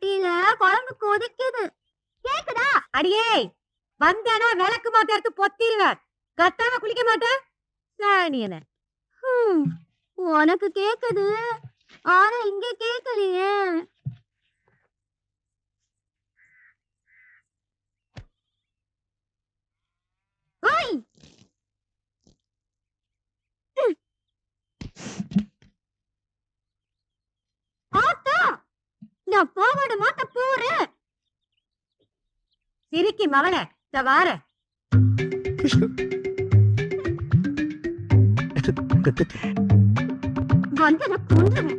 சட்டியில குழம்பு கொதிக்குது. கேக்குதா? அடியே வந்தானா விளக்கு மாத்த எடுத்து பொத்திடுவேன். கத்தாம குளிக்க மாட்டேன். சாணியன உனக்கு கேக்குது, ஆனா இங்க கேக்கலையே. ஓய், ஆத்தா, நான் போவாட மாத்த போறேன். சிரிக்கி மவன வார வந்து நான் கொண்டுறேன்.